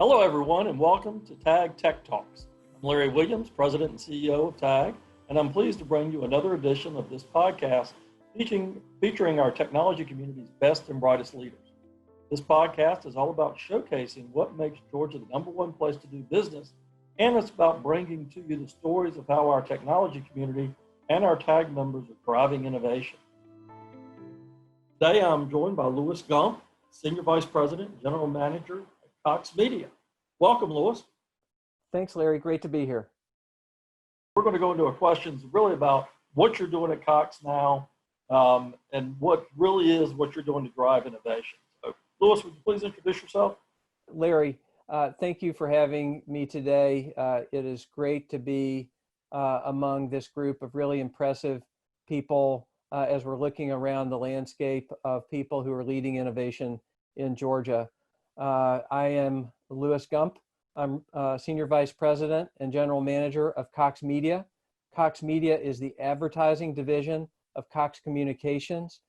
Hello, everyone, and welcome to TAG Tech Talks. I'm Larry Williams, President and CEO of TAG, and I'm pleased to bring you another edition of this podcast featuring our technology community's best and brightest leaders. This podcast is all about showcasing what makes Georgia the number one place to do business, and it's about bringing to you the stories of how our technology community and our TAG members are driving innovation. Today, I'm joined by Louis Gump, Senior Vice President and General Manager at Cox Media. Welcome, Louis. Thanks, Larry. Great to be here. We're going to go into a questions really about what you're doing at Cox now and what really is what you're doing to drive innovation. So, Louis, would you please introduce yourself? Larry, thank you for having me today. It is great to be among this group of really impressive people as we're looking around the landscape of people who are leading innovation in Georgia. I am Louis Gump. I'm Senior Vice President and General Manager of Cox Media. Cox Media is the advertising division of Cox Communications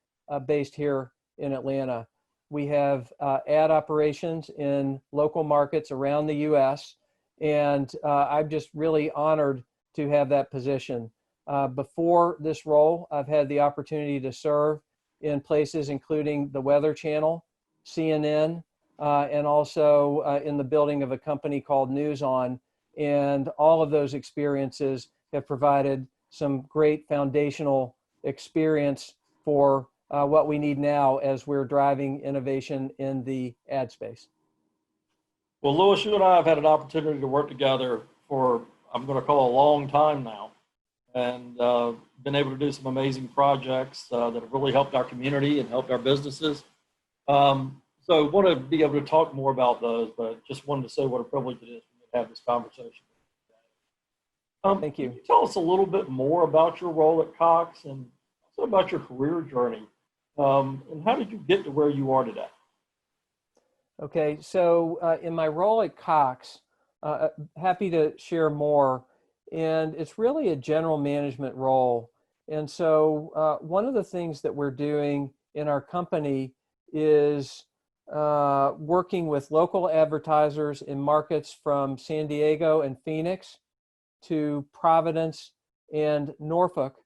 based here in Atlanta. We have ad operations in local markets around the US, and I'm just really honored to have that position. Before this role, I've had the opportunity to serve in places including the Weather Channel, CNN, and also in the building of a company called News On. And all of those experiences have provided some great foundational experience for what we need now as we're driving innovation in the ad space. Well, Louis, you and I have had an opportunity to work together for, I'm going to call a long time now, and been able to do some amazing projects that have really helped our community and helped our businesses. So I want to be able to talk more about those, but just wanted to say what a privilege it is for me to have this conversation. Thank you. Can you tell us a little bit more about your role at Cox and also about your career journey? And how did you get to where you are today? Okay, so in my role at Cox, happy to share more. And it's really a general management role. And so one of the things that we're doing in our company is working with local advertisers in markets from San Diego and Phoenix to Providence and Norfolk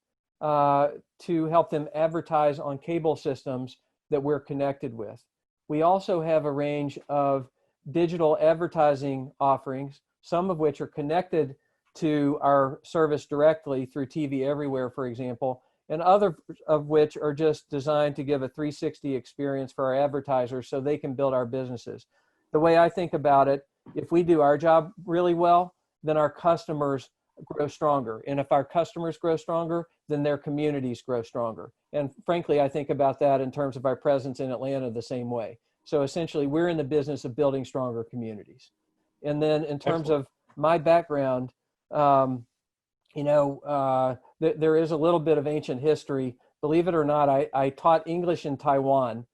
to help them advertise on cable systems that we're connected with. We also have a range of digital advertising offerings, some of which are connected to our service directly through TV Everywhere, for example, and other of which are just designed to give a 360 experience for our advertisers so they can build our businesses. The way I think about it, if we do our job really well, then our customers grow stronger. And if our customers grow stronger, then their communities grow stronger. And frankly, I think about that in terms of our presence in Atlanta the same way. So essentially, we're in the business of building stronger communities. And then in terms of my background, there is a little bit of ancient history. Believe it or not, I taught English in Taiwan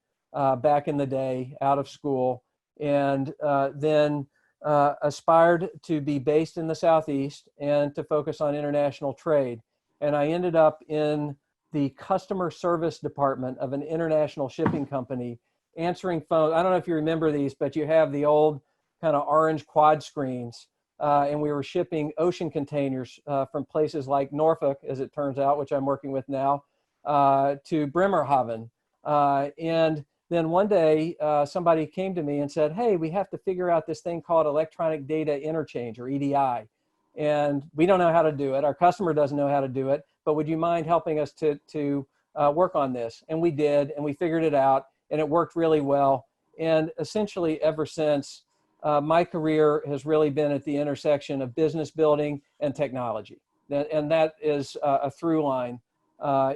back in the day out of school, and then aspired to be based in the Southeast and to focus on international trade. And I ended up in the customer service department of an international shipping company, answering phones. I don't know if you remember these, but you have the old kind of orange quad screens. And we were shipping ocean containers from places like Norfolk, as it turns out, which I'm working with now, to Bremerhaven. And then one day, somebody came to me and said, hey, we have to figure out this thing called electronic data interchange, or EDI. And we don't know how to do it. Our customer doesn't know how to do it. But would you mind helping us to work on this? And we did, and we figured it out, and it worked really well. And essentially, ever since, my career has really been at the intersection of business building and technology. And that is a through line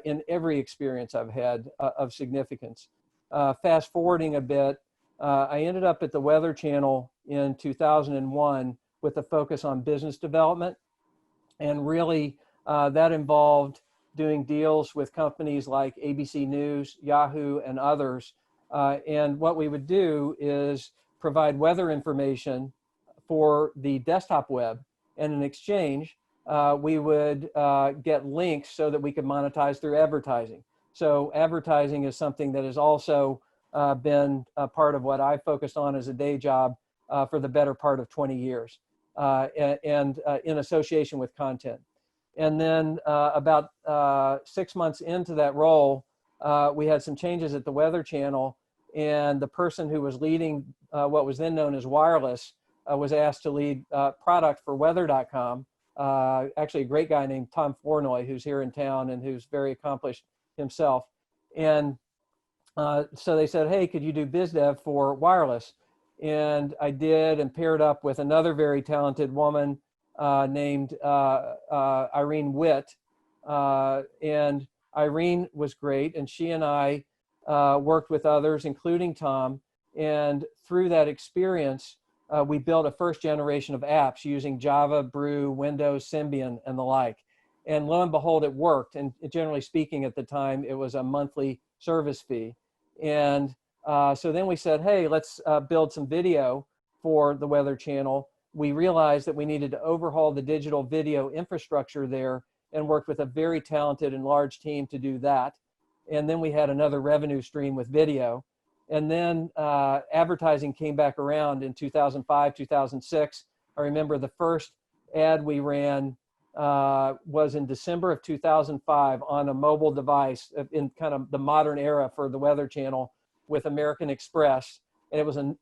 in every experience I've had of significance. Fast forwarding a bit, I ended up at the Weather Channel in 2001 with a focus on business development. And really, that involved doing deals with companies like ABC News, Yahoo, and others. And what we would do is provide weather information for the desktop web, and in exchange, we would get links so that we could monetize through advertising. So advertising is something that has also been a part of what I focused on as a day job for the better part of 20 years, and in association with content. And then about 6 months into that role, we had some changes at the Weather Channel, and the person who was leading what was then known as wireless was asked to lead product for weather.com. Actually, a great guy named Tom Flournoy, who's here in town and who's very accomplished himself. And so they said, hey, could you do biz dev for wireless? And I did, and paired up with another very talented woman named Irene Witt. And Irene was great, and she and I worked with others, including Tom. And through that experience, we built a first generation of apps using Java, Brew, Windows, Symbian, and the like. And lo and behold, it worked. And generally speaking, at the time, it was a monthly service fee. And so then we said, hey, let's build some video for the Weather Channel. We realized that we needed to overhaul the digital video infrastructure there, and worked with a very talented and large team to do that. And then we had another revenue stream with video. And then advertising came back around in 2005, 2006. I remember the first ad we ran was in December of 2005 on a mobile device in kind of the modern era for the Weather Channel with American Express. And it was a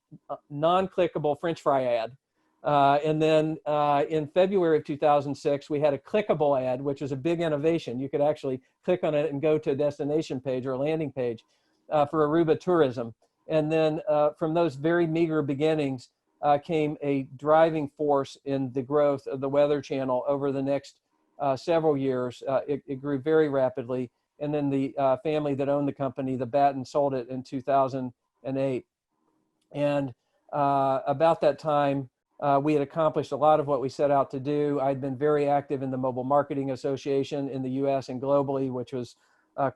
non-clickable French fry ad. And then in February of 2006, we had a clickable ad, which was a big innovation. You could actually click on it and go to a destination page or a landing page for Aruba tourism. And then from those very meager beginnings came a driving force in the growth of the Weather Channel over the next several years. It grew very rapidly. And then the family that owned the company, the Batten, sold it in 2008. And about that time, we had accomplished a lot of what we set out to do. I'd been very active in the Mobile Marketing Association in the US and globally, which was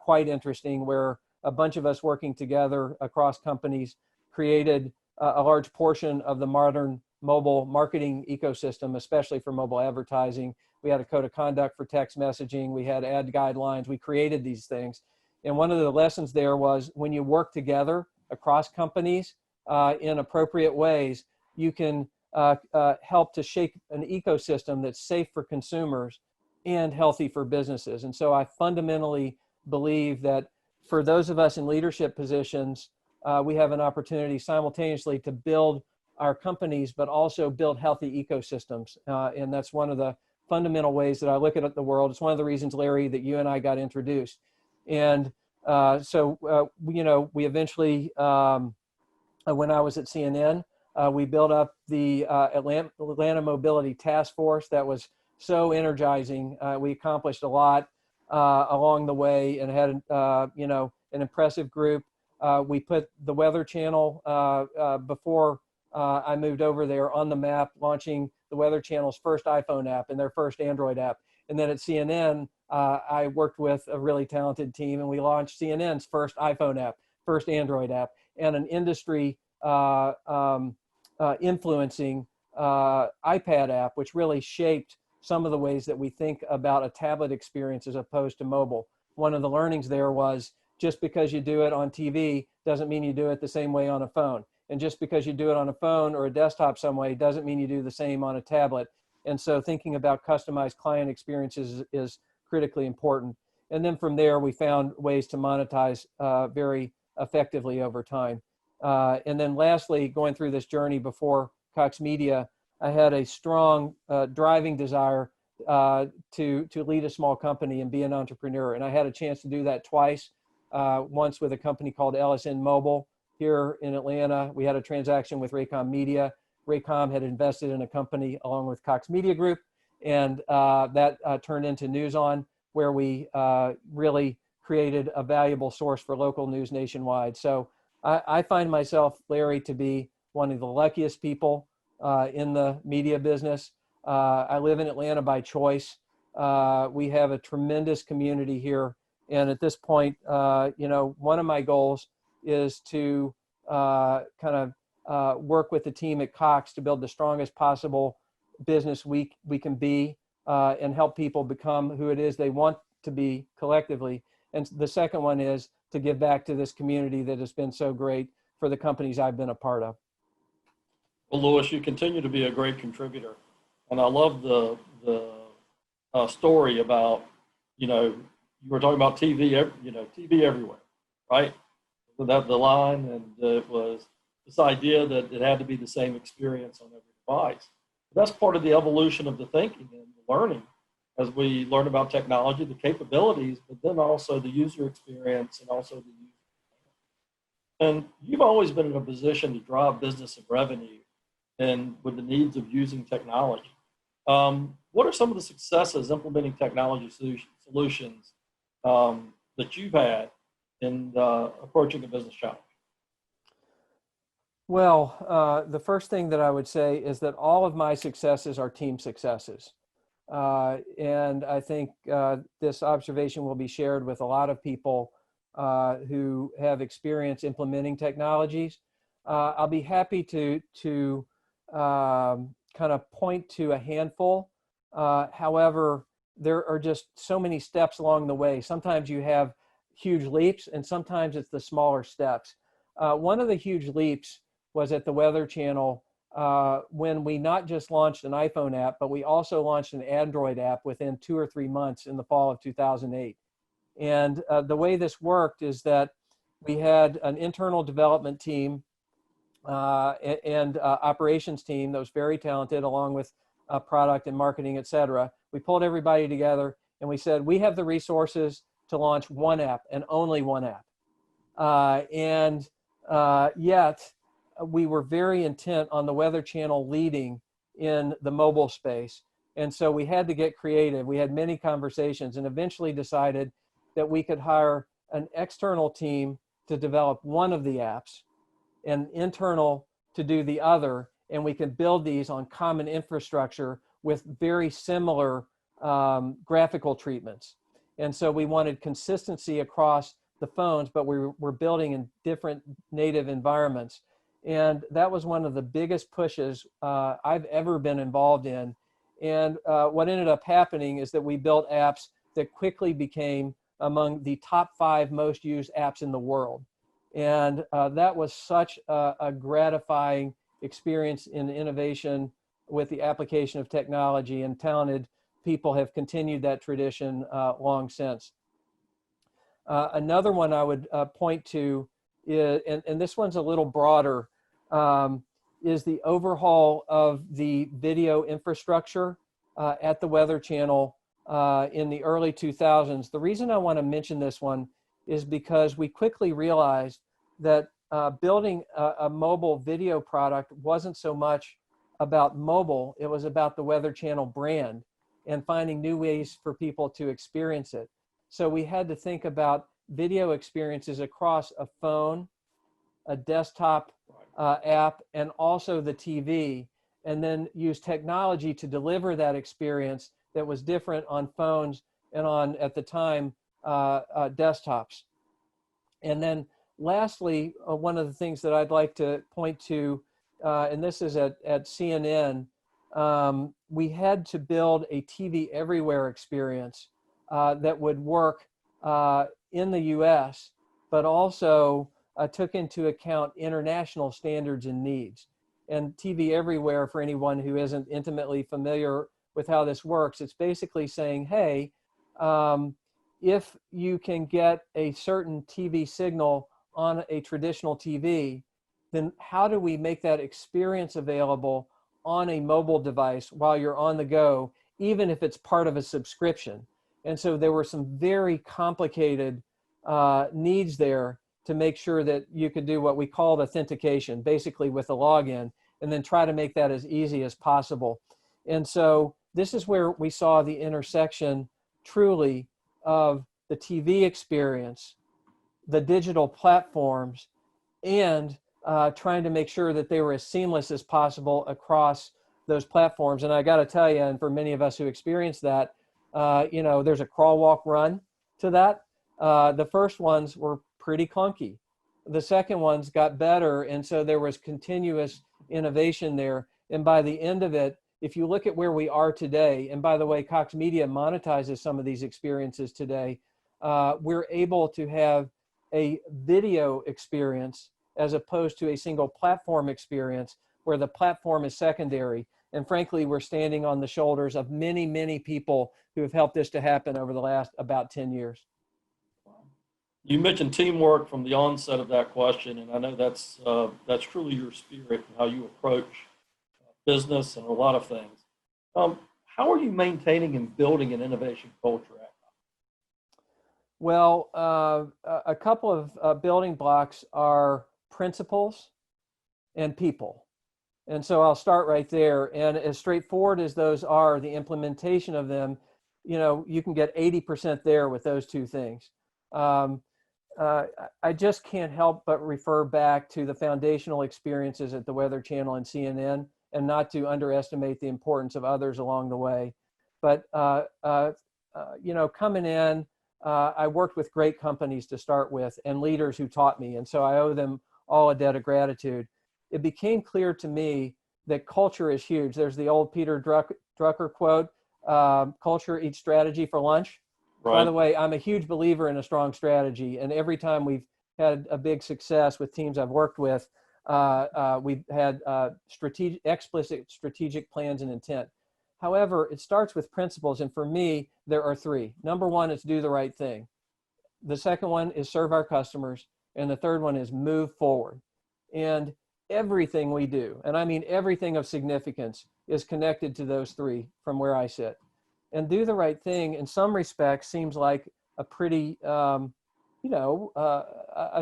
quite interesting, where a bunch of us working together across companies created a large portion of the modern mobile marketing ecosystem, especially for mobile advertising. We had a code of conduct for text messaging. We had ad guidelines. We created these things. And one of the lessons there was when you work together across companies in appropriate ways, you can help to shape an ecosystem that's safe for consumers and healthy for businesses. And so I fundamentally believe that for those of us in leadership positions, we have an opportunity simultaneously to build our companies, but also build healthy ecosystems. And that's one of the fundamental ways that I look at the world. It's one of the reasons, Larry, that you and I got introduced. And so, we eventually, when I was at CNN, we built up the Atlanta Mobility Task Force. That was so energizing. We accomplished a lot along the way and had, an impressive group. We put the Weather Channel before I moved over there on the map, launching the Weather Channel's first iPhone app and their first Android app. And then at CNN, I worked with a really talented team, and we launched CNN's first iPhone app, first Android app, and an industry influencing iPad app, which really shaped some of the ways that we think about a tablet experience as opposed to mobile. One of the learnings there was just because you do it on TV doesn't mean you do it the same way on a phone. And just because you do it on a phone or a desktop some way doesn't mean you do the same on a tablet. And so thinking about customized client experiences is critically important. And then from there, we found ways to monetize very effectively over time. And then lastly, going through this journey before Cox Media, I had a strong driving desire to lead a small company and be an entrepreneur. And I had a chance to do that twice, once with a company called LSN Mobile here in Atlanta. We had a transaction with Raycom Media. Raycom had invested in a company along with Cox Media Group, and that turned into NewsOn, where we really created a valuable source for local news nationwide. So I find myself, Larry, to be one of the luckiest people in the media business. I live in Atlanta by choice. We have a tremendous community here. And at this point, one of my goals is to work with the team at Cox to build the strongest possible business we can be and help people become who it is they want to be collectively. And the second one is to give back to this community that has been so great for the companies I've been a part of. Well, Louis, you continue to be a great contributor, and I love the story about, you were talking about TV, TV everywhere, right? That the line, and it was this idea that it had to be the same experience on every device. That's part of the evolution of the thinking and the learning as we learn about technology, the capabilities, but then also the user experience and also the user. And you've always been in a position to drive business and revenue and with the needs of using technology. What are some of the successes implementing technology solutions that you've had in approaching a business challenge? Well, the first thing that I would say is that all of my successes are team successes. And I think this observation will be shared with a lot of people who have experience implementing technologies. I'll be happy to kind of point to a handful. However, there are just so many steps along the way. Sometimes you have huge leaps, and sometimes it's the smaller steps. One of the huge leaps was at the Weather Channel when we not just launched an iPhone app, but we also launched an Android app within 2 or 3 months in the fall of 2008. And the way this worked is that we had an internal development team and operations team that was very talented, along with product and marketing, et cetera. We pulled everybody together and we said, we have the resources to launch one app and only one app. Yet we were very intent on the Weather Channel leading in the mobile space. And so we had to get creative. We had many conversations and eventually decided that we could hire an external team to develop one of the apps and internal to do the other. And we can build these on common infrastructure with very similar graphical treatments. And so we wanted consistency across the phones, but we were building in different native environments. And that was one of the biggest pushes I've ever been involved in. And what ended up happening is that we built apps that quickly became among the top 5 most used apps in the world. And that was such a gratifying experience in innovation with the application of technology, and talented people have continued that tradition long since. Another one I would point to is, and this one's a little broader, is the overhaul of the video infrastructure at the Weather Channel in the early 2000s. The reason I want to mention this one is because we quickly realized that building a mobile video product wasn't so much about mobile, it was about the Weather Channel brand and finding new ways for people to experience it. So we had to think about video experiences across a phone, a desktop app, and also the TV, and then use technology to deliver that experience that was different on phones and on, at the time, desktops. And then lastly, one of the things that I'd like to point to, and this is at CNN, we had to build a TV everywhere experience that would work in the US, but also took into account international standards and needs. And TV everywhere, for anyone who isn't intimately familiar with how this works, it's basically saying, hey, if you can get a certain TV signal on a traditional TV, then how do we make that experience available on a mobile device while you're on the go, even if it's part of a subscription? And so there were some very complicated needs there to make sure that you could do what we called authentication, basically with a login, and then try to make that as easy as possible. And so this is where we saw the intersection truly of the TV experience, the digital platforms, and trying to make sure that they were as seamless as possible across those platforms. And I got to tell you, and for many of us who experienced that, there's a crawl, walk, run to that. The first ones were pretty clunky. The second ones got better, and so there was continuous innovation there. And by the end of it, if you look at where we are today, and by the way, Cox Media monetizes some of these experiences today, we're able to have a video experience as opposed to a single platform experience where the platform is secondary. And frankly, we're standing on the shoulders of many, many people who have helped this to happen over the last about 10 years. You mentioned teamwork from the onset of that question, and I know that's truly your spirit and how you approach business and a lot of things. How are you maintaining and building an innovation culture at? Well, a couple of building blocks are principles and people. And so I'll start right there. And as straightforward as those are, the implementation of them, you can get 80% there with those two things. I just can't help but refer back to the foundational experiences at the Weather Channel and CNN, and not to underestimate the importance of others along the way. But, coming in, I worked with great companies to start with and leaders who taught me. And so I owe them all a debt of gratitude. It became clear to me that culture is huge. There's the old Peter Drucker quote, culture eats strategy for lunch. Right. By the way, I'm a huge believer in a strong strategy. And every time we've had a big success with teams I've worked with, we've had explicit strategic plans and intent. However, it starts with principles. And for me, there are three. Number one is do the right thing. The second one is serve our customers. And the third one is move forward. And everything we do, and I mean everything of significance, is connected to those three from where I sit. And do the right thing, in some respects, seems like a pretty, a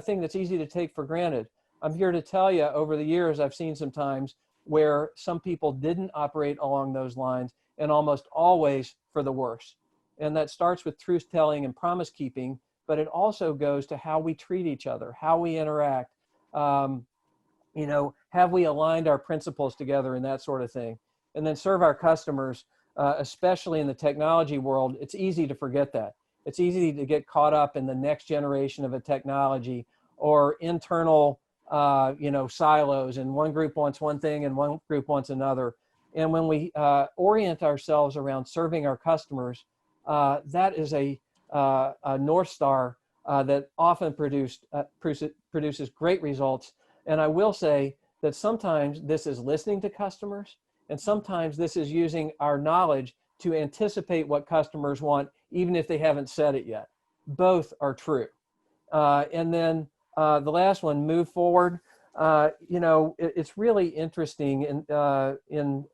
thing that's easy to take for granted. I'm here to tell you, over the years, I've seen some times where some people didn't operate along those lines, and almost always for the worse. And that starts with truth telling and promise keeping, but it also goes to how we treat each other, how we interact. Have we aligned our principles together and that sort of thing? And then serve our customers, especially in the technology world. It's easy to forget that. It's easy to get caught up in the next generation of a technology or internal, silos, and one group wants one thing and one group wants another. And when we orient ourselves around serving our customers, that is a North Star that often produces great results. And I will say that sometimes this is listening to customers, and sometimes this is using our knowledge to anticipate what customers want, even if they haven't said it yet. Both are true. And then the last one, move forward. It's really interesting in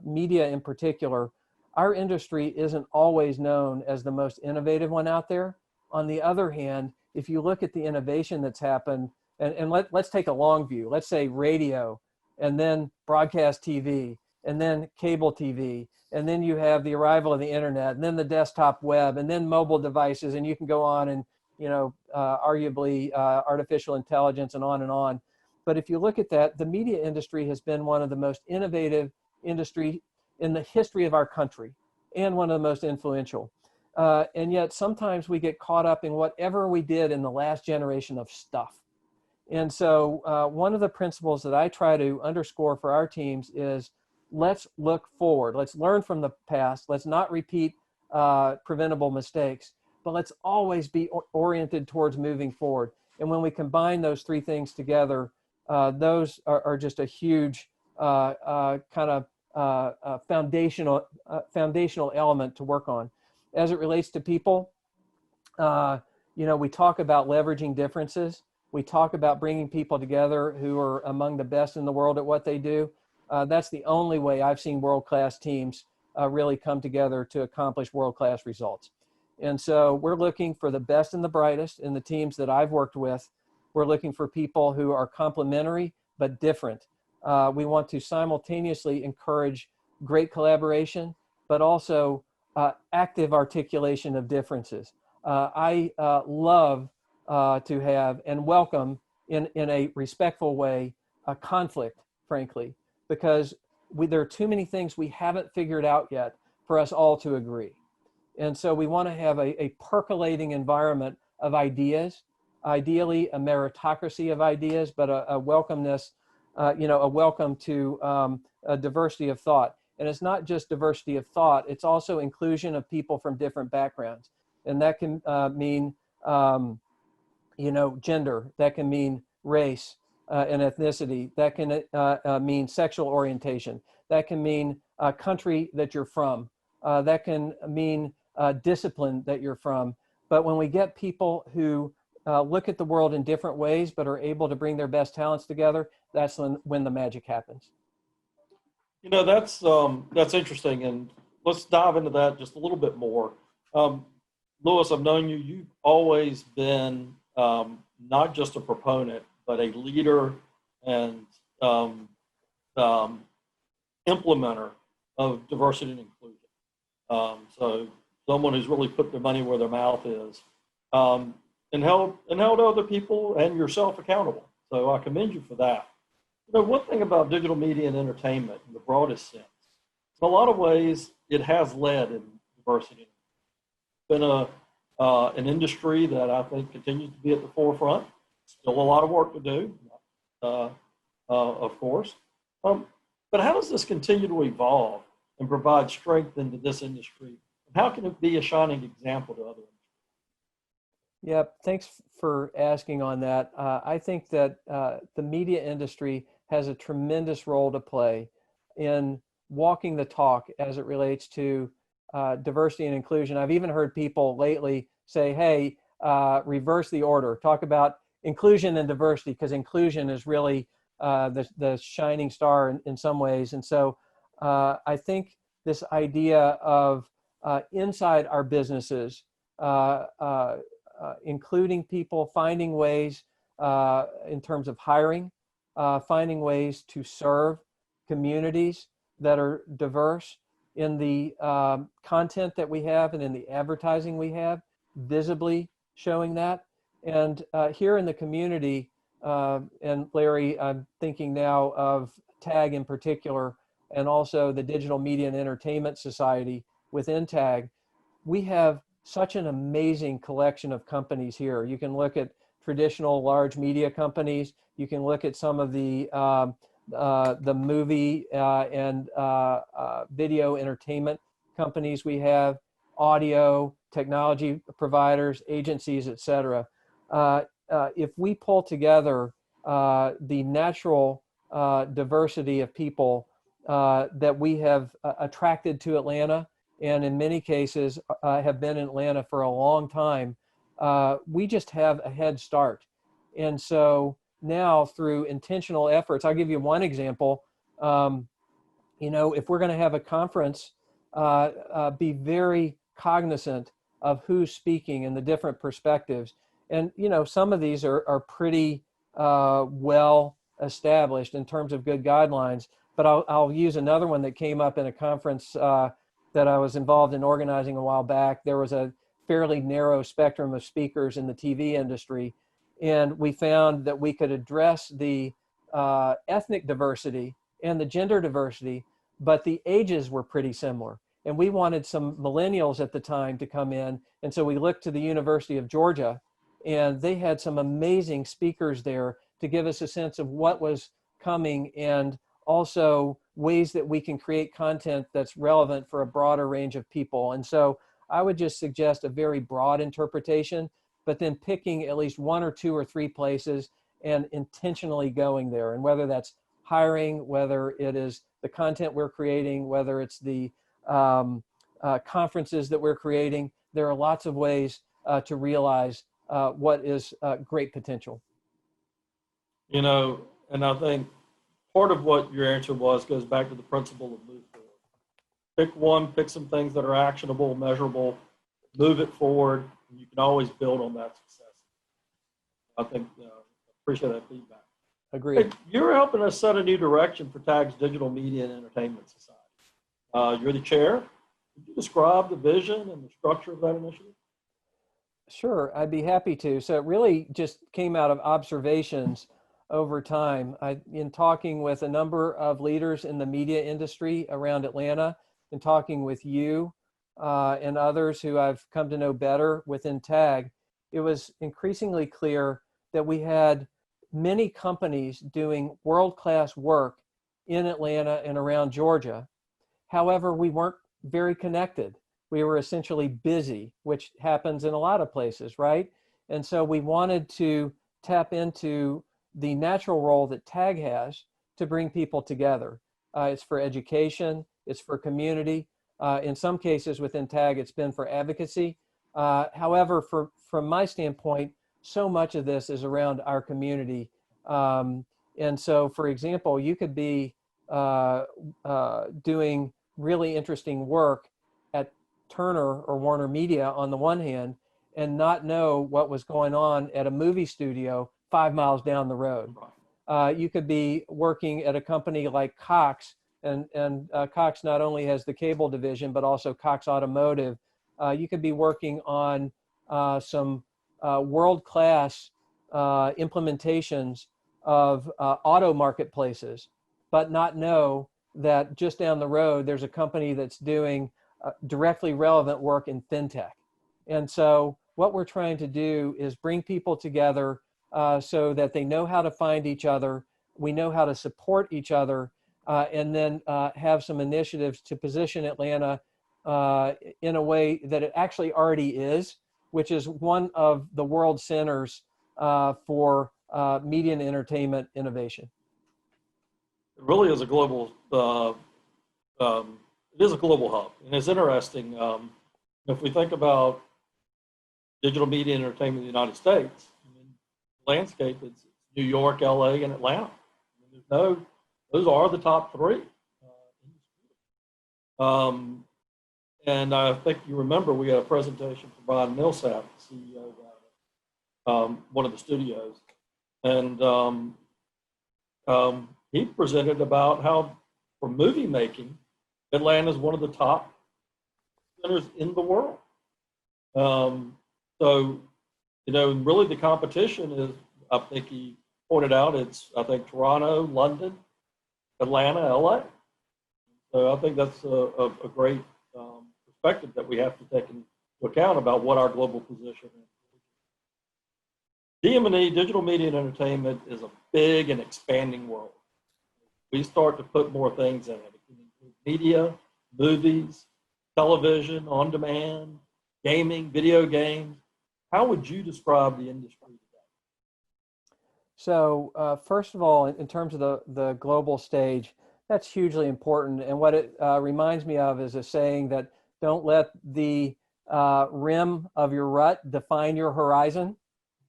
media in particular. Our industry isn't always known as the most innovative one out there. On the other hand, if you look at the innovation that's happened, and let's take a long view. Let's say radio, and then broadcast TV, and then cable TV, and then you have the arrival of the internet, and then the desktop web, and then mobile devices, and you can go on and, arguably artificial intelligence and on and on. But if you look at that, the media industry has been one of the most innovative industry in the history of our country, and one of the most influential. And yet sometimes we get caught up in whatever we did in the last generation of stuff. And so one of the principles that I try to underscore for our teams is, let's look forward. Let's learn from the past. Let's not repeat preventable mistakes, but let's always be oriented towards moving forward. And when we combine those three things together, those are just a huge foundational element to work on. As it relates to people, we talk about leveraging differences. We talk about bringing people together who are among the best in the world at what they do. That's the only way I've seen world-class teams really come together to accomplish world-class results. And so we're looking for the best and the brightest in the teams that I've worked with. We're looking for people who are complementary but different. We want to simultaneously encourage great collaboration, but also active articulation of differences. I love to have and welcome in a respectful way a conflict, frankly, because there are too many things we haven't figured out yet for us all to agree. And so we want to have a percolating environment of ideas, ideally a meritocracy of ideas, but a welcomeness, a welcome to a diversity of thought. And it's not just diversity of thought, it's also inclusion of people from different backgrounds. And that can mean, gender, that can mean race, and ethnicity. That can mean sexual orientation. That can mean country that you're from. That can mean discipline that you're from. But when we get people who look at the world in different ways, but are able to bring their best talents together, that's when the magic happens. You know, that's interesting, and let's dive into that just a little bit more. Louis, I've known you. You've always been not just a proponent, but a leader and um, implementer of diversity and inclusion. So someone who's really put their money where their mouth is, and held other people and yourself accountable. So I commend you for that. You know, one thing about digital media and entertainment in the broadest sense, in a lot of ways, it has led in diversity. It's been an industry that I think continues to be at the forefront. Still a lot of work to do, of course. But how does this continue to evolve and provide strength into this industry? And how can it be a shining example to others? Yeah, thanks for asking on that. I think that the media industry has a tremendous role to play in walking the talk as it relates to diversity and inclusion. I've even heard people lately say, hey, reverse the order, talk about inclusion and diversity, because inclusion is really the shining star in some ways. And so I think this idea of inside our businesses, including people, finding ways in terms of hiring, finding ways to serve communities that are diverse in the content that we have and in the advertising we have, visibly showing that. And here in the community, and Larry, I'm thinking now of TAG in particular, and also the Digital Media and Entertainment Society within TAG, we have such an amazing collection of companies here. You can look at traditional large media companies. You can look at some of the movie and video entertainment companies we have, audio, technology providers, agencies, et cetera. If we pull together the natural diversity of people that we have attracted to Atlanta, and in many cases have been in Atlanta for a long time, we just have a head start. And so now through intentional efforts, I'll give you one example. You know, if we're going to have a conference, be very cognizant of who's speaking and the different perspectives. And, you know, some of these are pretty well established in terms of good guidelines, but I'll use another one that came up in a conference that I was involved in organizing a while back. There was a fairly narrow spectrum of speakers in the TV industry, and we found that we could address the ethnic diversity and the gender diversity, but the ages were pretty similar. And we wanted some millennials at the time to come in, and so we looked to the University of Georgia, and they had some amazing speakers there to give us a sense of what was coming, and also ways that we can create content that's relevant for a broader range of people. And so I would just suggest a very broad interpretation, but then picking at least one or two or three places and intentionally going there. And whether that's hiring, whether it is the content we're creating, whether it's the conferences that we're creating, there are lots of ways to realize what is great potential. You know, and I think part of what your answer goes back to the principle of move forward. Pick one, pick some things that are actionable, measurable, move it forward, and you can always build on that success. I think, appreciate that feedback. Agreed. Hey, you're helping us set a new direction for TAG's Digital Media and Entertainment Society. You're the chair. Could you describe the vision and the structure of that initiative? Sure, I'd be happy to. So it really just came out of observations over time. In talking with a number of leaders in the media industry around Atlanta, in talking with you and others who I've come to know better within TAG, it was increasingly clear that we had many companies doing world-class work in Atlanta and around Georgia. However, we weren't very connected. We were essentially busy, which happens in a lot of places, right? And so we wanted to tap into the natural role that TAG has to bring people together. It's for education, it's for community. In some cases within TAG, it's been for advocacy. However, from my standpoint, so much of this is around our community. And so, for example, you could be doing really interesting work at Turner or Warner Media on the one hand, and not know what was going on at a movie studio 5 miles down the road. You could be working at a company like Cox, and Cox not only has the cable division, but also Cox Automotive. You could be working on some world-class implementations of auto marketplaces, but not know that just down the road, there's a company that's doing directly relevant work in fintech. And so what we're trying to do is bring people together so that they know how to find each other, we know how to support each other, and then have some initiatives to position Atlanta in a way that it actually already is, which is one of the world centers for media and entertainment innovation. It really is a global, it is a global hub. And it's interesting, if we think about digital media and entertainment in the United States, I mean, landscape, it's New York, LA, and Atlanta. I mean, those are the top three. And I think you remember we had a presentation from Brian Millsap, the CEO of one of the studios. And he presented about how, for movie making, Atlanta is one of the top centers in the world. So, really the competition is, I think he pointed out, I think Toronto, London, Atlanta, LA. So I think that's a great perspective that we have to take into account about what our global position is. DM&E, digital media and entertainment, is a big and expanding world. We start to put more things in it. It can include media, movies, television, on demand, gaming, video games. How would you describe the industry today? So first of all, in terms of the global stage, that's hugely important. And what it reminds me of is a saying that don't let the rim of your rut define your horizon.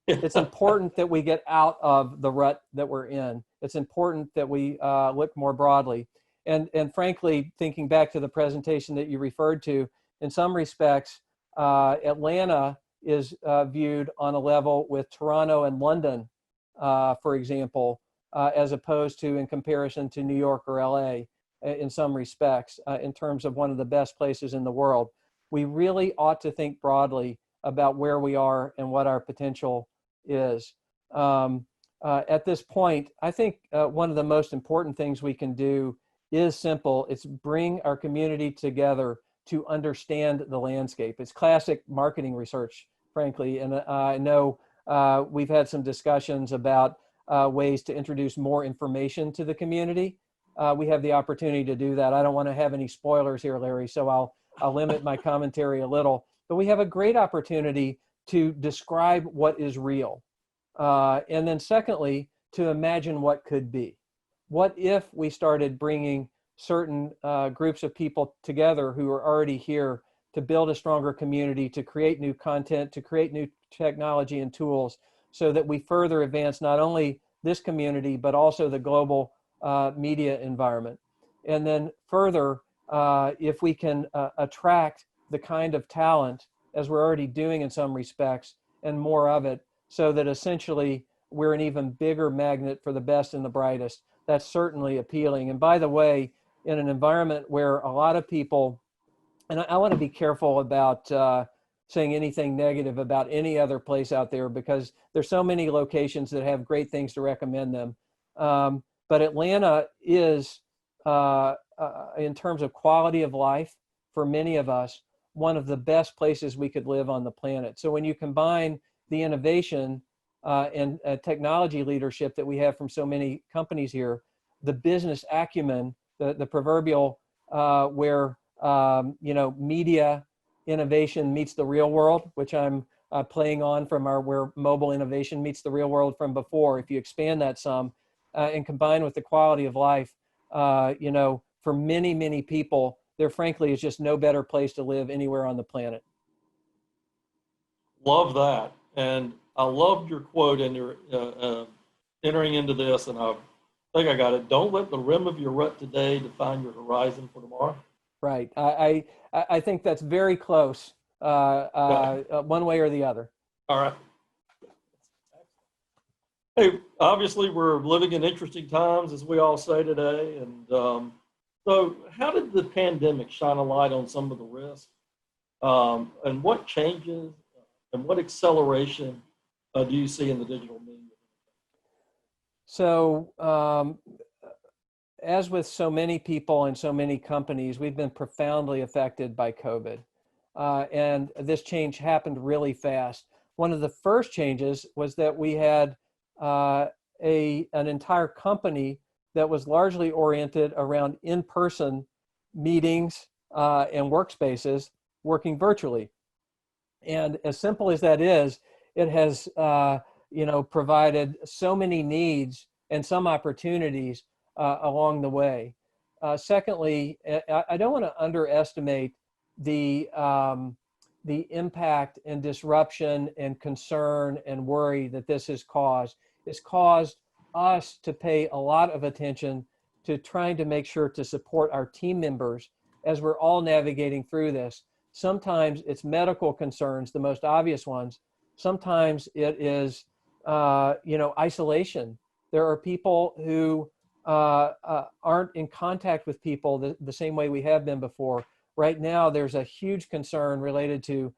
It's important that we get out of the rut that we're in. It's important that we look more broadly. And frankly, thinking back to the presentation that you referred to, in some respects, Atlanta is viewed on a level with Toronto and London, for example, as opposed to in comparison to New York or LA in some respects, in terms of one of the best places in the world. We really ought to think broadly about where we are and what our potential is. At this point, I think one of the most important things we can do is simple. It's bring our community together to understand the landscape. It's classic marketing research, frankly. And I know we've had some discussions about ways to introduce more information to the community. We have the opportunity to do that. I don't want to have any spoilers here, Larry, so I'll limit my commentary a little. But we have a great opportunity to describe what is real. And then secondly, to imagine what could be. What if we started bringing certain groups of people together who are already here to build a stronger community, to create new content, to create new technology and tools, so that we further advance not only this community, but also the global media environment. And then further, if we can attract the kind of talent, as we're already doing in some respects, and more of it, so that essentially we're an even bigger magnet for the best and the brightest, that's certainly appealing. And by the way, in an environment where a lot of people, and I want to be careful about saying anything negative about any other place out there, because there's so many locations that have great things to recommend them. But Atlanta is, in terms of quality of life, for many of us, one of the best places we could live on the planet. So when you combine the innovation and technology leadership that we have from so many companies here, the business acumen, the proverbial where media innovation meets the real world, which I'm playing on from our where mobile innovation meets the real world from before. If you expand that some and combine with the quality of life, for many, many people, there frankly is just no better place to live anywhere on the planet. Love that. And I loved your quote in your entering into this, and I think I got it. Don't let the rim of your rut today define your horizon for tomorrow. Right. I think that's very close, Yeah. one way or the other. All right. Hey, obviously we're living in interesting times, as we all say today. And so how did the pandemic shine a light on some of the risks? And what changes and what acceleration do you see in the digital media? So, as with so many people and so many companies, we've been profoundly affected by COVID. And this change happened really fast. One of the first changes was that we had an entire company that was largely oriented around in-person meetings and workspaces working virtually. And as simple as that is, it has provided so many needs and some opportunities along the way. Secondly, I don't want to underestimate the impact and disruption and concern and worry that this has caused. It's caused us to pay a lot of attention to trying to make sure to support our team members as we're all navigating through this. Sometimes it's medical concerns, the most obvious ones. Sometimes it is, isolation. There are people who aren't in contact with people the same way we have been before. Right now, there's a huge concern related to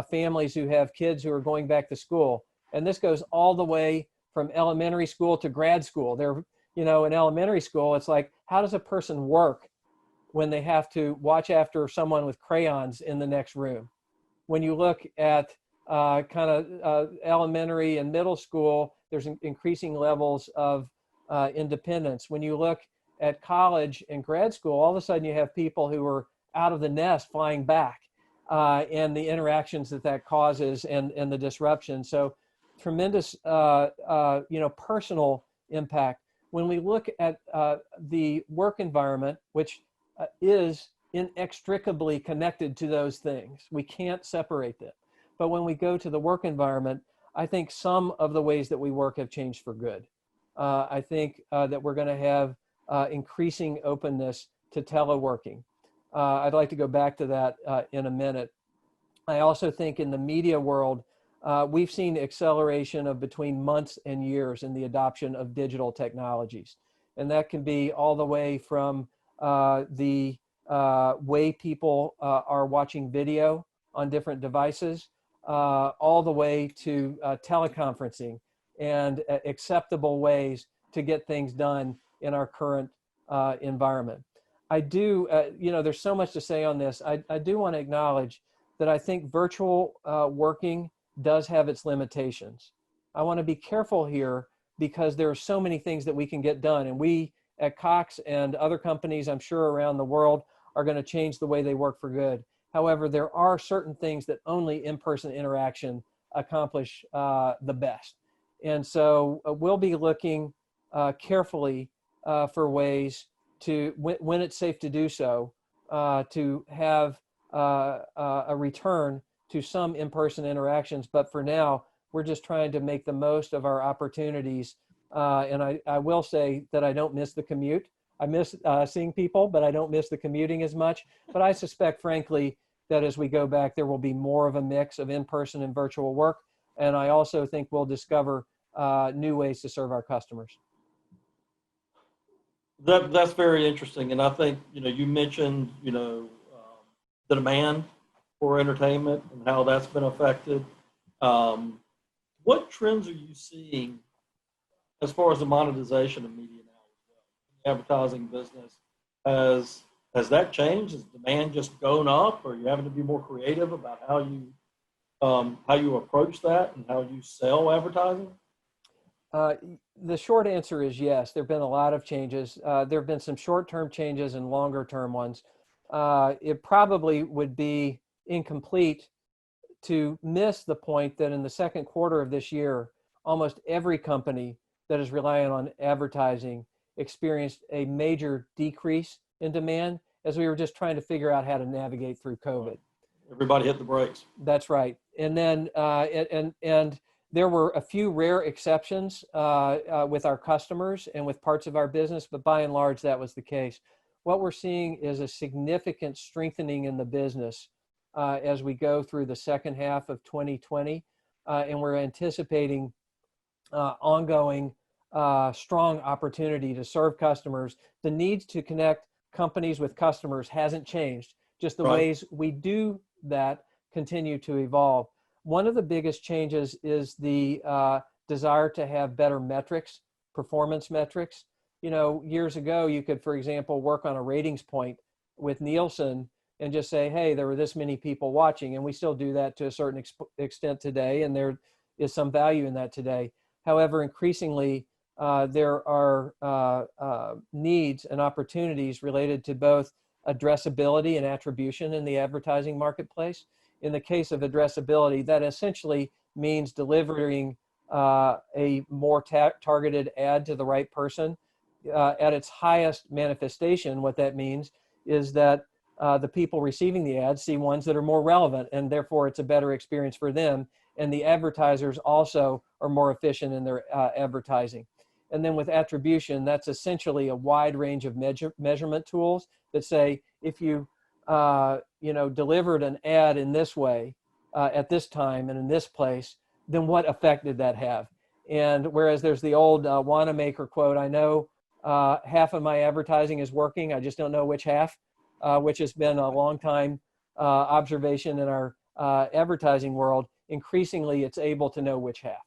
families who have kids who are going back to school. And this goes all the way from elementary school to grad school. In elementary school, it's like, how does a person work when they have to watch after someone with crayons in the next room? When you look at elementary and middle school, there's increasing levels of independence. When you look at college and grad school, all of a sudden you have people who are out of the nest flying back, and the interactions that causes and the disruption. So tremendous, personal impact. When we look at the work environment, which is inextricably connected to those things, we can't separate them. But when we go to the work environment, I think some of the ways that we work have changed for good. I think that we're going to have increasing openness to teleworking. I'd like to go back to that in a minute. I also think in the media world, we've seen acceleration of between months and years in the adoption of digital technologies. And that can be all the way from the way people are watching video on different devices, all the way to teleconferencing and acceptable ways to get things done in our current environment. I do, there's so much to say on this. I do want to acknowledge that I think virtual working does have its limitations. I want to be careful here because there are so many things that we can get done. And we at Cox and other companies, I'm sure around the world, are going to change the way they work for good. However, there are certain things that only in-person interaction accomplish the best. And so we'll be looking carefully for ways to, when it's safe to do so, to have a return to some in-person interactions. But for now, we're just trying to make the most of our opportunities. And I will say that I don't miss the commute. I miss seeing people, but I don't miss the commuting as much. But I suspect, frankly, that as we go back, there will be more of a mix of in-person and virtual work. And I also think we'll discover new ways to serve our customers. That's very interesting. And I think, you mentioned, the demand for entertainment and how that's been affected. What trends are you seeing as far as the monetization of media now as well? The advertising business, has that changed? Has demand just gone up? Or are you having to be more creative about how you approach that and how you sell advertising? The short answer is yes. There have been a lot of changes. There have been some short-term changes and longer-term ones. It probably would be incomplete to miss the point that in the second quarter of this year, almost every company that is relying on advertising experienced a major decrease in demand as we were just trying to figure out how to navigate through COVID. Everybody hit the brakes. That's right. And then and there were a few rare exceptions with our customers and with parts of our business, but by and large, that was the case. What we're seeing is a significant strengthening in the business as we go through the second half of 2020, and we're anticipating ongoing strong opportunity to serve customers. The need to connect companies with customers hasn't changed. Just the ways we do that continue to evolve. One of the biggest changes is the desire to have better metrics, performance metrics. You know, years ago, you could, for example, work on a ratings point with Nielsen and just say, hey, there were this many people watching. And we still do that to a certain extent today. And there is some value in that today. However, increasingly, there are needs and opportunities related to both addressability and attribution in the advertising marketplace. In the case of addressability, that essentially means delivering a more targeted ad to the right person. At its highest manifestation, what that means is that the people receiving the ads see ones that are more relevant, and therefore it's a better experience for them. And the advertisers also are more efficient in their advertising. And then with attribution, that's essentially a wide range of measurement tools that say, if you delivered an ad in this way at this time and in this place, then what effect did that have? And whereas there's the old Wanamaker quote, I know half of my advertising is working, I just don't know which half, which has been a long time observation in our advertising world. Increasingly, it's able to know which half.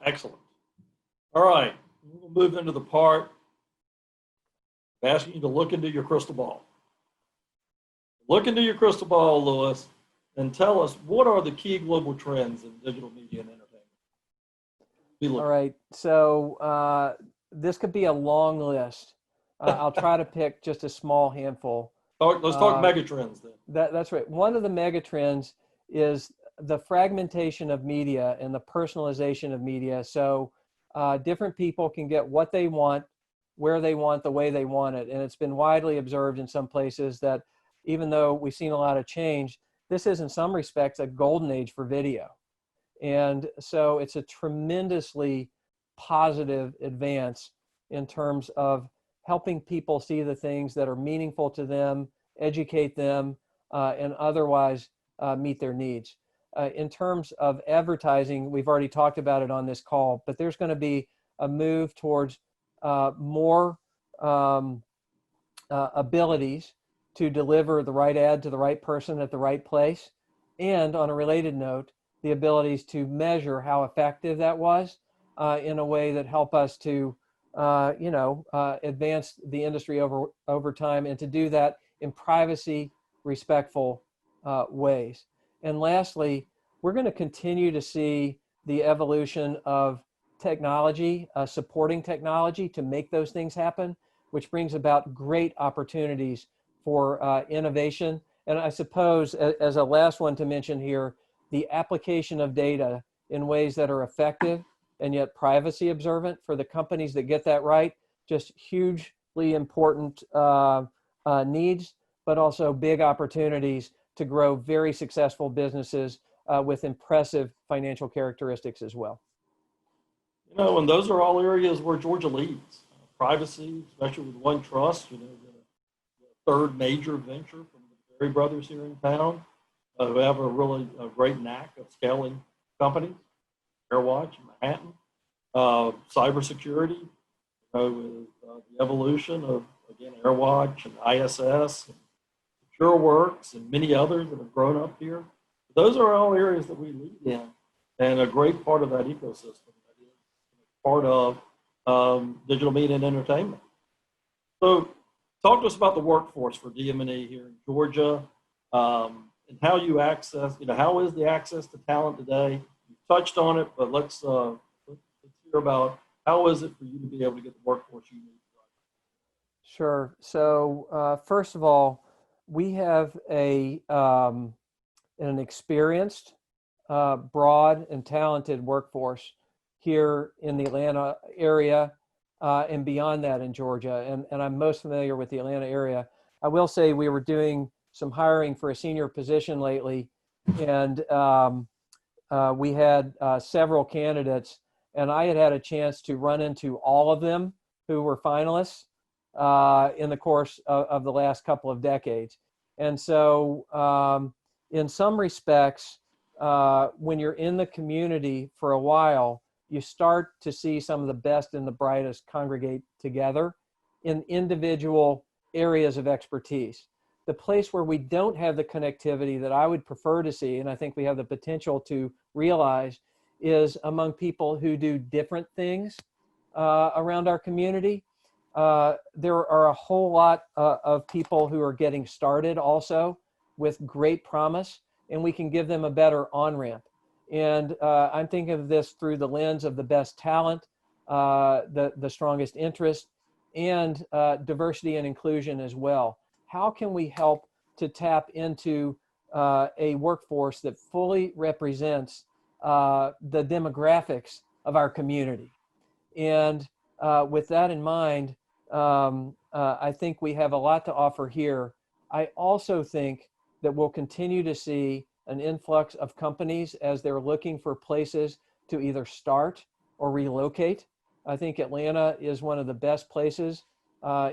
Excellent. All right, we'll move into the part of asking you to look into your crystal ball. Look into your crystal ball, Louis, and tell us, what are the key global trends in digital media and entertainment? All right, so this could be a long list. I'll try to pick just a small handful. Let's talk megatrends then. That's right. One of the megatrends is the fragmentation of media and the personalization of media. So different people can get what they want, where they want, the way they want it. And it's been widely observed in some places that even though we've seen a lot of change, this is in some respects a golden age for video. And so it's a tremendously positive advance in terms of helping people see the things that are meaningful to them, educate them, and otherwise meet their needs. In terms of advertising, we've already talked about it on this call, but there's going to be a move towards more abilities to deliver the right ad to the right person at the right place. And on a related note, the abilities to measure how effective that was in a way that help us to advance the industry over time, and to do that in privacy respectful ways. And lastly, we're going to continue to see the evolution of technology, supporting technology to make those things happen, which brings about great opportunities for innovation. And I suppose as a last one to mention here, the application of data in ways that are effective and yet privacy observant for the companies that get that right, just hugely important needs, but also big opportunities to grow very successful businesses with impressive financial characteristics as well. You know, and those are all areas where Georgia leads. Privacy, especially with OneTrust, the third major venture from the Berry brothers here in town, who have a really great knack of scaling companies. AirWatch, Manhattan, cybersecurity, with the evolution of, again, AirWatch and ISS, and SecureWorks, and many others that have grown up here. Those are all areas that we lead in, and a great part of that ecosystem that is part of digital media and entertainment. So talk to us about the workforce for DM&E here in Georgia, and how you access, how is the access to talent today? You touched on it, but let's hear about how is it for you to be able to get the workforce you need. Sure. So first of all, we have a an experienced, broad, and talented workforce here in the Atlanta area and beyond that in Georgia. And I'm most familiar with the Atlanta area. I will say we were doing some hiring for a senior position lately, and we had several candidates, and I had a chance to run into all of them who were finalists in the course of the last couple of decades. And so in some respects, when you're in the community for a while, you start to see some of the best and the brightest congregate together in individual areas of expertise. The place where we don't have the connectivity that I would prefer to see, and I think we have the potential to realize, is among people who do different things around our community. There are a whole lot of people who are getting started also with great promise, and we can give them a better on-ramp. And I'm thinking of this through the lens of the best talent, the strongest interest, and diversity and inclusion as well. How can we help to tap into a workforce that fully represents the demographics of our community? And with that in mind, I think we have a lot to offer here. I also think that we'll continue to see an influx of companies as they're looking for places to either start or relocate. I think Atlanta is one of the best places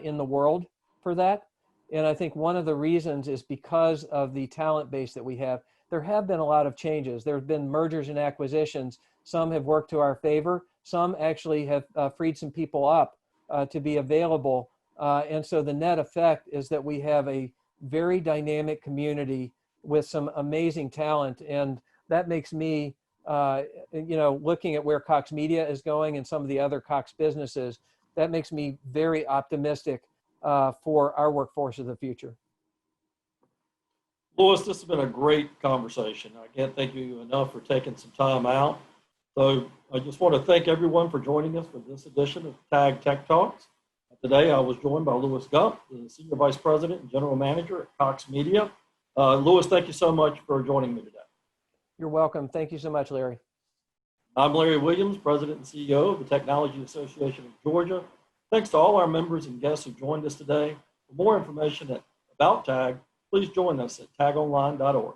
in the world for that. And I think one of the reasons is because of the talent base that we have. There have been a lot of changes. There have been mergers and acquisitions. Some have worked to our favor. Some actually have freed some people up to be available. And so the net effect is that we have a very dynamic community with some amazing talent. And that makes me, looking at where Cox Media is going and some of the other Cox businesses, that makes me very optimistic for our workforce of the future. Louis, this has been a great conversation. I can't thank you enough for taking some time out. So I just want to thank everyone for joining us for this edition of TAG Tech Talks. Today I was joined by Louis Gump, the Senior Vice President and General Manager at Cox Media. Louis, thank you so much for joining me today. You're welcome. Thank you so much, Larry. I'm Larry Williams, President and CEO of the Technology Association of Georgia. Thanks to all our members and guests who joined us today. For more information about TAG, please join us at tagonline.org.